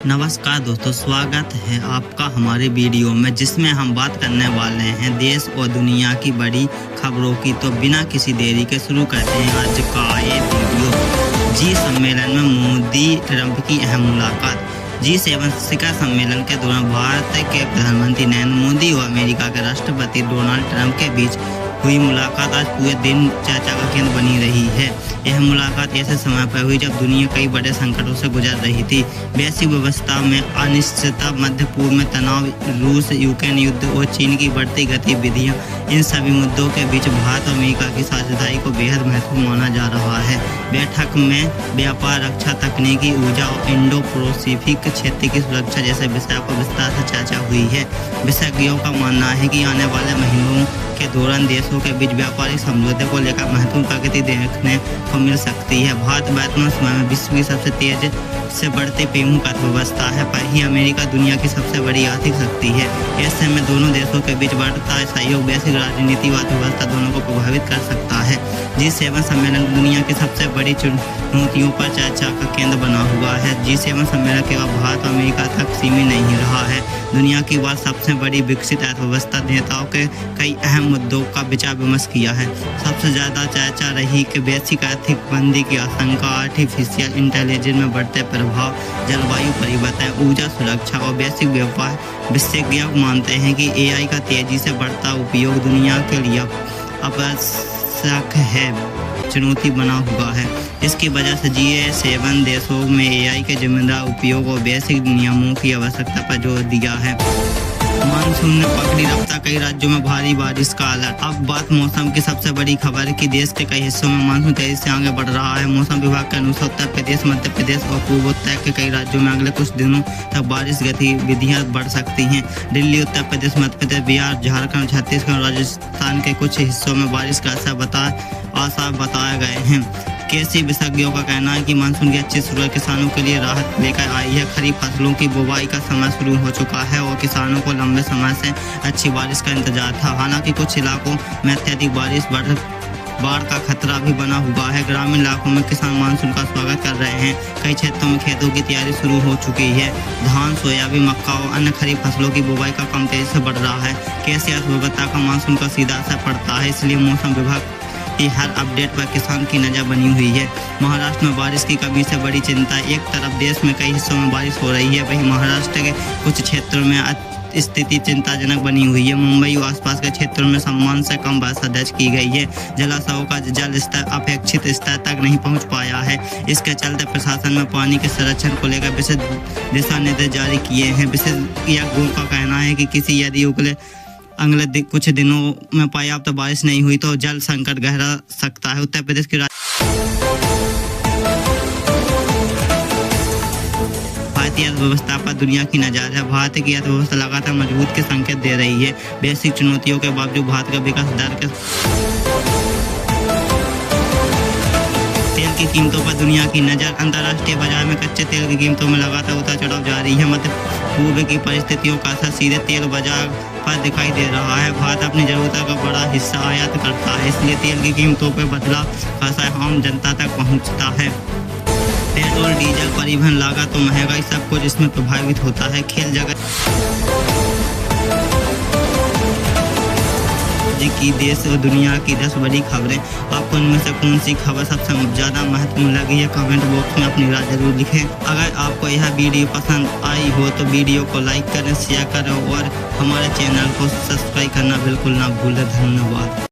नमस्कार दोस्तों, स्वागत है आपका हमारे वीडियो में, जिसमें हम बात करने वाले हैं देश और दुनिया की बड़ी खबरों की। तो बिना किसी देरी के शुरू करते हैं आज का ये वीडियो। जी सम्मेलन में मोदी ट्रंप की अहम मुलाकात। G7 शिखर सम्मेलन के दौरान भारत के प्रधानमंत्री नरेंद्र मोदी और अमेरिका के राष्ट्रपति डोनाल्ड ट्रंप के बीच हुई मुलाकात आज पूरे दिन चर्चा का केंद्र बनी रही है। यह मुलाकात ऐसे समय पर हुई जब दुनिया कई बड़े संकटों से गुजर रही थी। वैश्विक व्यवस्था में अनिश्चितता, मध्य पूर्व में तनाव, रूस यूक्रेन युद्ध और चीन की बढ़ती गतिविधियां, इन सभी मुद्दों के बीच भारत और अमेरिका की साझेदारी को बेहद महत्वपूर्ण माना जा रहा है। बैठक में व्यापार, रक्षा, तकनीकी, ऊर्जा और इंडो पैसिफिक क्षेत्र की सुरक्षा जैसे विषयों पर विस्तार से चर्चा हुई है। विशेषज्ञों का मानना है कि आने वाले महीनों के दौरान देशों के बीच व्यापारिक समझौते को लेकर महत्वपूर्ण प्रगति देखने को मिल सकती है। भारत वर्तमान समय में विश्व की सबसे तेज से बढ़ती प्रमुख अर्थव्यवस्था है, पर ही अमेरिका दुनिया की सबसे बड़ी आर्थिक शक्ति है। ऐसे में दोनों देशों के बीच बढ़ता सहयोग वैश्विक राजनीति व अर्थव्यवस्था दोनों को प्रभावित कर सकता है। G7 सम्मेलन दुनिया की सबसे बड़ी चुनौतियों पर चर्चा का केंद्र बना हुआ है। G7 सम्मेलन केवल भारत और अमेरिका तक सीमित नहीं रहा है। दुनिया की वह सबसे बड़ी विकसित अर्थव्यवस्था नेताओं के कई अहम मुद्दों का विचार विमर्श किया है। सबसे ज्यादा चर्चा रही कि वैश्विक आर्थिक मंदी की आशंका, आर्टिफिशियल इंटेलिजेंस में बढ़ते प्रभाव, जलवायु परिवर्तन, ऊर्जा सुरक्षा और वैश्विक व्यापार। विशेषज्ञ मानते हैं कि AI का तेजी से बढ़ता उपयोग दुनिया के लिए आवश्यक है, चुनौती बना हुआ है। इसकी वजह से G7 देशों में AI के जिम्मेदार उपयोग और वैश्विक नियमों की आवश्यकता पर जोर दिया है। मानसून ने पकड़ी रफ्तार, कई राज्यों में भारी बारिश का अलर्ट। अब बात मौसम की सबसे बड़ी खबर है कि देश के कई हिस्सों में मानसून तेजी से आगे बढ़ रहा है। मौसम विभाग के अनुसार उत्तर प्रदेश, मध्य प्रदेश और पूर्वोत्तर के कई राज्यों में अगले कुछ दिनों तक बारिश गतिविधियां बढ़ सकती हैं। दिल्ली, उत्तर प्रदेश, मध्य प्रदेश, बिहार, झारखंड, छत्तीसगढ़ और राजस्थान के कुछ हिस्सों में बारिश का आसार बताए गए हैं। कृषि विशेषज्ञों का कहना है कि मानसून की अच्छी शुरुआत किसानों के लिए राहत लेकर आई है। खरीफ फसलों की बुवाई का समय शुरू हो चुका है और किसानों को लंबे समय से अच्छी बारिश का इंतजार था। हालांकि कुछ इलाकों में अत्यधिक बारिश बाढ़ का खतरा भी बना हुआ है। ग्रामीण इलाकों में किसान मानसून का स्वागत कर रहे हैं। कई क्षेत्रों में खेतों की तैयारी शुरू हो चुकी है। धान, सोयाबीन, मक्का और अन्य खरीफ फसलों की बुवाई का काम तेजी से बढ़ रहा है। कृषि अर्थव्यवस्था का मानसून का सीधा असर पड़ता है, इसलिए मौसम विभाग की हर अपडेट पर किसान की नजर बनी हुई है। महाराष्ट्र में बारिश की कमी से बड़ी चिंता। एक तरफ देश में कई हिस्सों में बारिश हो रही है, वहीं महाराष्ट्र के कुछ क्षेत्रों में स्थिति चिंताजनक बनी हुई है। मुंबई और आसपास के क्षेत्रों में सामान्य से कम वर्षा दर्ज की गई है। जलाशयों का जल स्तर अपेक्षित स्तर तक नहीं पहुंच पाया है। इसके चलते प्रशासन में पानी के संरक्षण को लेकर विशेष दिशा निर्देश जारी किए हैं। विशेषज्ञों का कहना है कि यदि अगले कुछ दिनों में पर्याप्त बारिश नहीं हुई तो जल संकट गहरा सकता है। उत्तर प्रदेश की भारतीय अर्थव्यवस्था पर दुनिया की नजर है। भारत की अर्थव्यवस्था लगातार मजबूत के संकेत दे रही है। वैश्विक चुनौतियों के बावजूद भारत का विकास दर के तेल की कीमतों पर दुनिया की नज़र। अंतर्राष्ट्रीय बाजार में कच्चे तेल की कीमतों में लगातार उतार चढ़ाव जारी है। मध्य पूर्व की परिस्थितियों का असर सीधे तेल बाजार पर दिखाई दे रहा है। भारत अपनी जरूरतों का बड़ा हिस्सा आयात करता है, इसलिए तेल की कीमतों पर बदलाव का असर आम जनता तक पहुंचता है। पेट्रोल, डीजल, परिवहन लागत और महंगाई सब कुछ इसमें प्रभावित होता है। खेल जगत की देश और दुनिया की 10 बड़ी खबरें, आपको इनमें से कौन सी खबर सबसे ज्यादा महत्वपूर्ण लगी है? कमेंट बॉक्स में अपनी राय जरूर लिखें। अगर आपको यह वीडियो पसंद आई हो तो वीडियो को लाइक करें, शेयर करें और हमारे चैनल को सब्सक्राइब करना बिल्कुल ना भूलें। धन्यवाद।